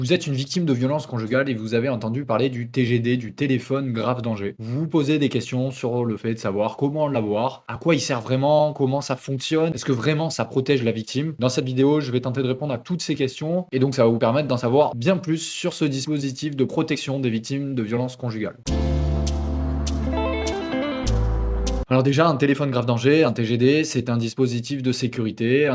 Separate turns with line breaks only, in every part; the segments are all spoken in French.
Vous êtes une victime de violence conjugale et vous avez entendu parler du TGD, du téléphone grave danger. Vous vous posez des questions sur le fait de savoir comment l'avoir, à quoi il sert vraiment, comment ça fonctionne, est-ce que vraiment ça protège la victime? Dans cette vidéo, je vais tenter de répondre à toutes ces questions et donc ça va vous permettre d'en savoir bien plus sur ce dispositif de protection des victimes de violences conjugales. Alors déjà, un téléphone grave danger, un TGD, c'est un dispositif de sécurité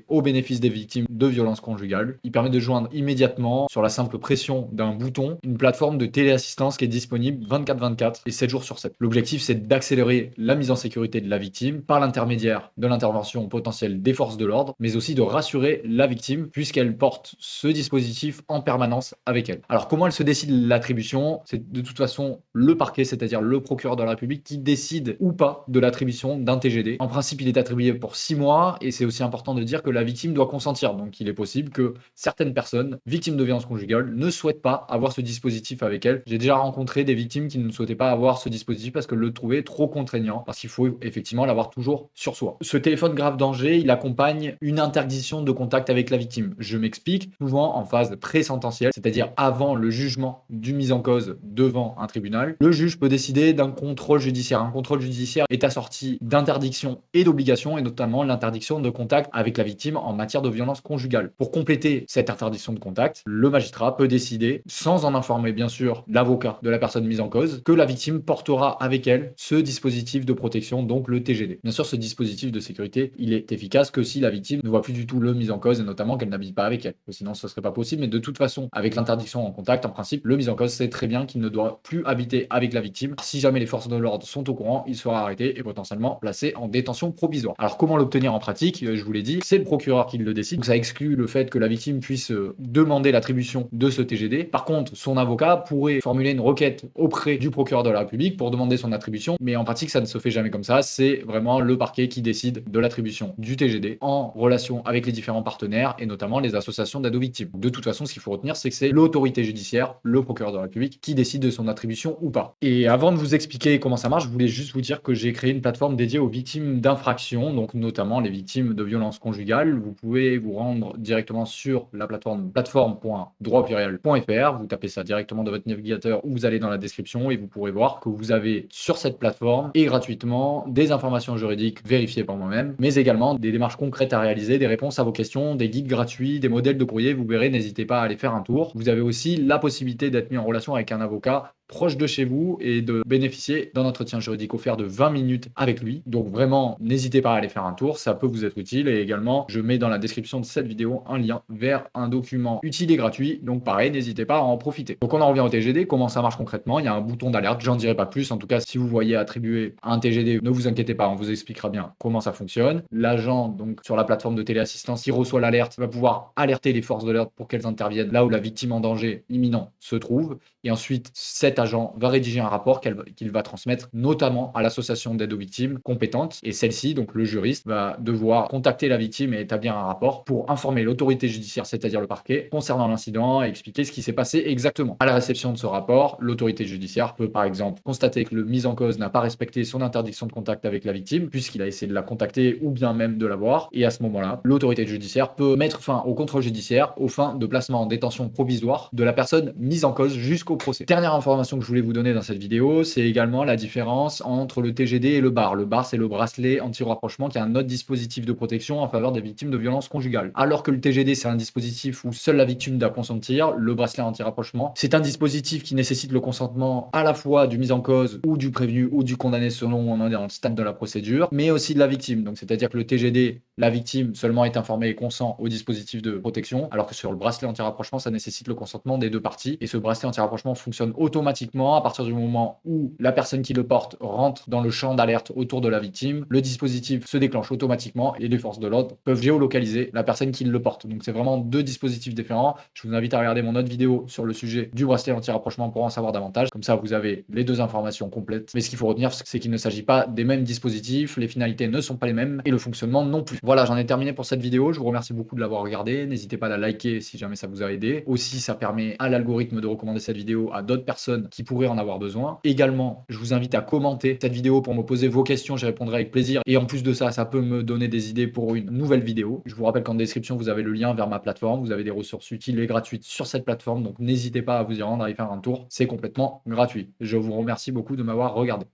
au bénéfice des victimes de violences conjugales. Il permet de joindre immédiatement, sur la simple pression d'un bouton, une plateforme de téléassistance qui est disponible 24/24 et 7 jours sur 7. L'objectif, c'est d'accélérer la mise en sécurité de la victime par l'intermédiaire de l'intervention potentielle des forces de l'ordre, mais aussi de rassurer la victime puisqu'elle porte ce dispositif en permanence avec elle. Alors comment elle se décide l'attribution? C'est de toute façon le parquet, c'est-à-dire le procureur de la République, qui décide ou pas de l'attribution d'un TGD. En principe, il est attribué pour 6 mois et c'est aussi important de dire que la victime doit consentir. Donc, il est possible que certaines personnes victimes de violences conjugales ne souhaitent pas avoir ce dispositif avec elles. J'ai déjà rencontré des victimes qui ne souhaitaient pas avoir ce dispositif parce que le trouvaient trop contraignant, parce qu'il faut effectivement l'avoir toujours sur soi. Ce téléphone grave danger, il accompagne une interdiction de contact avec la victime. Je m'explique, souvent en phase pré-sententielle, c'est-à-dire avant le jugement du mis en cause devant un tribunal, le juge peut décider d'un contrôle judiciaire. Un contrôle judiciaire est assorti d'interdictions et d'obligations, et notamment l'interdiction de contact avec la victime en matière de violence conjugale. Pour compléter cette interdiction de contact, le magistrat peut décider, sans en informer bien sûr l'avocat de la personne mise en cause, que la victime portera avec elle ce dispositif de protection, donc le TGD. Bien sûr, ce dispositif de sécurité, il est efficace que si la victime ne voit plus du tout le mis en cause, et notamment qu'elle n'habite pas avec elle. Sinon, ce serait pas possible, mais de toute façon, avec l'interdiction en contact, en principe, le mis en cause sait très bien qu'il ne doit plus habiter avec la victime. Si jamais les forces de l'ordre sont au courant, il sera arrêté et potentiellement placé en détention provisoire. Alors comment l'obtenir en pratique? Je vous l'ai dit, c'est le procureur qui le décide. Donc ça exclut le fait que la victime puisse demander l'attribution de ce TGD. Par contre, son avocat pourrait formuler une requête auprès du procureur de la République pour demander son attribution, mais en pratique, ça ne se fait jamais comme ça. C'est vraiment le parquet qui décide de l'attribution du TGD en relation avec les différents partenaires et notamment les associations d'aide aux victimes. De toute façon, ce qu'il faut retenir, c'est que c'est l'autorité judiciaire, le procureur de la République, qui décide de son attribution ou pas. Et avant de vous expliquer comment ça marche, je voulais juste vous dire que j'ai créé une plateforme dédiée aux victimes d'infractions, donc notamment les victimes de violences conjugales. Vous pouvez vous rendre directement sur la plateforme.droitpluriel.fr, vous tapez ça directement dans votre navigateur ou vous allez dans la description et vous pourrez voir que vous avez sur cette plateforme et gratuitement des informations juridiques vérifiées par moi-même, mais également des démarches concrètes à réaliser, des réponses à vos questions, des guides gratuits, des modèles de courrier. Vous verrez, n'hésitez pas à aller faire un tour. Vous avez aussi la possibilité d'être mis en relation avec un avocat proche de chez vous et de bénéficier d'un entretien juridique offert de 20 minutes avec lui. Donc vraiment, n'hésitez pas à aller faire un tour, ça peut vous être utile. Et également, je mets dans la description de cette vidéo un lien vers un document utile et gratuit. Donc pareil, n'hésitez pas à en profiter. Donc on en revient au TGD, comment ça marche concrètement? Il y a un bouton d'alerte, j'en dirai pas plus. En tout cas, si vous voyez attribuer un TGD, ne vous inquiétez pas, on vous expliquera bien comment ça fonctionne. L'agent, donc sur la plateforme de téléassistance, qui reçoit l'alerte, va pouvoir alerter les forces de l'ordre pour qu'elles interviennent là où la victime en danger imminent se trouve. Et ensuite, cet agent va rédiger un rapport qu'il va transmettre notamment à l'association d'aide aux victimes compétente. Et celle-ci, donc le juriste, va devoir contacter la victime et établir un rapport pour informer l'autorité judiciaire, c'est-à-dire le parquet, concernant l'incident et expliquer ce qui s'est passé exactement. À la réception de ce rapport, l'autorité judiciaire peut par exemple constater que le mis en cause n'a pas respecté son interdiction de contact avec la victime, puisqu'il a essayé de la contacter ou bien même de la voir. Et à ce moment-là, l'autorité judiciaire peut mettre fin au contrôle judiciaire aux fins de placement en détention provisoire de la personne mise en cause jusqu'au procès. Dernière information que je voulais vous donner dans cette vidéo, c'est également la différence entre le TGD et le BAR. Le BAR, c'est le bracelet anti-rapprochement, qui est un autre dispositif de protection en faveur des victimes de violences conjugales. Alors que le TGD, c'est un dispositif où seule la victime doit consentir, le bracelet anti-rapprochement, c'est un dispositif qui nécessite le consentement à la fois du mis en cause ou du prévenu ou du condamné selon où on en est dans le stade de la procédure, mais aussi de la victime. Donc c'est-à-dire que le TGD, la victime seulement est informée et consent au dispositif de protection, alors que sur le bracelet anti-rapprochement, ça nécessite le consentement des deux parties. Et ce bracelet anti-rapprochement fonctionne automatiquement à partir du moment où la personne qui le porte rentre dans le champ d'alerte autour de la victime. Le dispositif se déclenche automatiquement et les forces de l'ordre peuvent géolocaliser la personne qui le porte. Donc c'est vraiment deux dispositifs différents. Je vous invite à regarder mon autre vidéo sur le sujet du bracelet anti-rapprochement pour en savoir davantage. Comme ça, vous avez les deux informations complètes. Mais ce qu'il faut retenir, c'est qu'il ne s'agit pas des mêmes dispositifs, les finalités ne sont pas les mêmes et le fonctionnement non plus. Voilà, j'en ai terminé pour cette vidéo. Je vous remercie beaucoup de l'avoir regardé. N'hésitez pas à la liker si jamais ça vous a aidé. Aussi, ça permet à l'algorithme de recommander cette vidéo à d'autres personnes personnes qui pourraient en avoir besoin. Également, je vous invite à commenter cette vidéo pour me poser vos questions, j'y répondrai avec plaisir. Et en plus de ça, ça peut me donner des idées pour une nouvelle vidéo. Je vous rappelle qu'en description, vous avez le lien vers ma plateforme. Vous avez des ressources utiles et gratuites sur cette plateforme. Donc n'hésitez pas à vous y rendre, à y faire un tour. C'est complètement gratuit. Je vous remercie beaucoup de m'avoir regardé.